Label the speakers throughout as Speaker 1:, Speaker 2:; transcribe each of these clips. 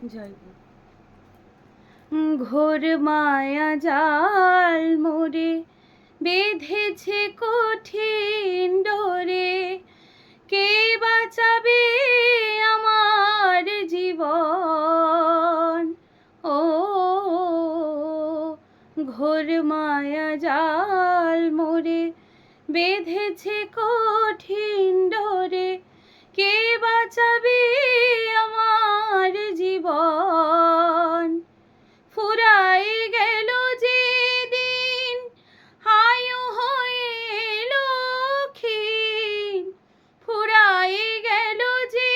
Speaker 1: জয় গুরু। ঘোর মায়া জাল মোরে বেঁধেছে কঠিন ডোরে, কে বাঁচাবে আমার জীবন? ও ঘোর মায়া জাল মোরে বেঁধেছে কঠিন ডোরে, কে বাঁচাবে আমার জীবন? ফুরাই গেল যে দিন আয়ু হয়ে এলো ক্ষীণ, ফুরাই গেল যে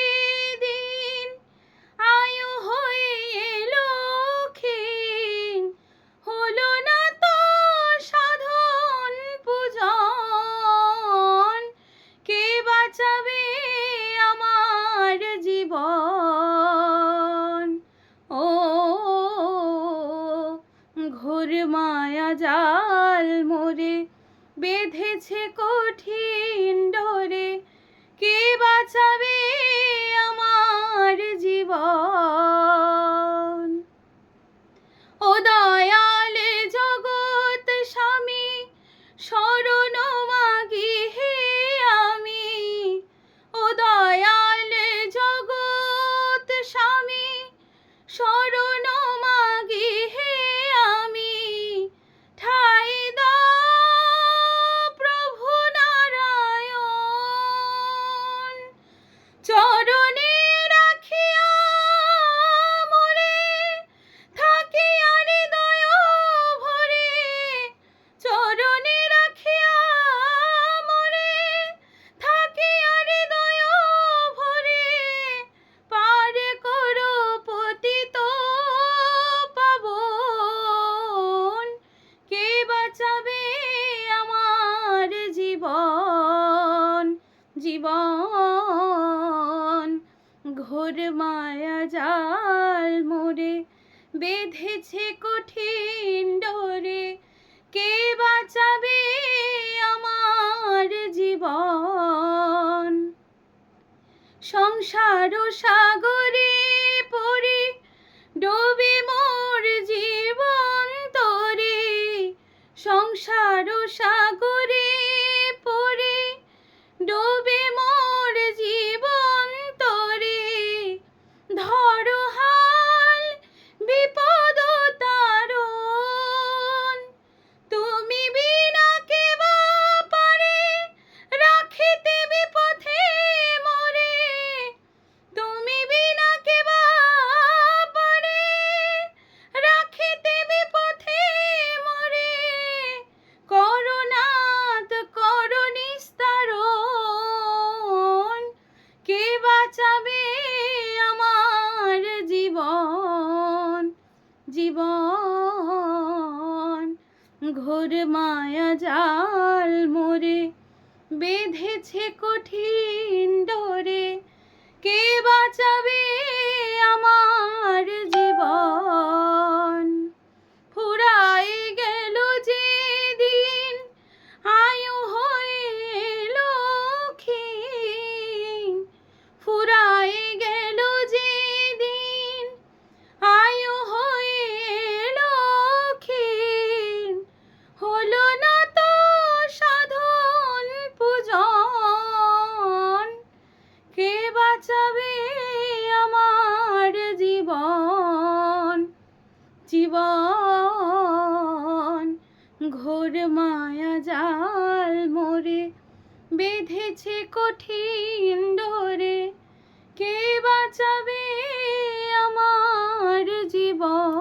Speaker 1: দিন আয়ু হয়ে এলো ক্ষীণ, হলো না তো সাধন পূজন, কে বাঁচাবে আমার জীবন? ও ঘোর মায়া জাল মোরে বেঁধেছে কঠিন ডোরে, কে বাঁচাবে আমার জীবন? ও দয়াল জগৎ স্বামী শরণ মাগি হে আমি, ও দয়াল জগৎ স্বামী শরণ মাগি হে আমি, ঠাই দাও প্রভু নারায়ণ, চরণে রাখিয়া মোরে থাকিয়া হৃদয় ভরে, চরণে রাখিয়া মোরে থাকিয়া হৃদয় ভরে, পার করো পতিত পাবন, কে বাঁচাবে আমার জীবন? জীবন ঘোর মায়া জাল মোরে বেঁধেছে কঠিন ডোরে, কে বাঁচাবে আমার জীবন? সংসার সাগরে পড়ে ডোবে মোর জীবন তরে, সংসার সাগরে পড়ে ডোবে মোর জীবন তরে, ধরো হাল বিপদ তারণ, তুমি বিনা কে বা পারে রাখিতে বিপথে মোরে, তুমি বিনা কে বা পারে রাখিতে বিপথে মোরে, করুণাত করো নিস্তারণ, কে বাঁচাবে আমার জীবন? জীবন ঘোর মায়া জাল মোরে বেঁধেছে কঠিন ডোরে, কে বাঁচাবে আমার জীবন? ফুরাই গেল যে দিন আয়ু হয়ে এলো ক্ষীণ, ফুরাই গেল যে দিন আয়ু হয়ে এলো ক্ষীণ, হলো না তো সাধন পূজন, কে বাঁচাবে আমার জীবন? জীবন ঘোর মায়া জাল মোরে বেঁধেছে কঠিন ডোরে, কে বাঁচাবে আমার জীবন?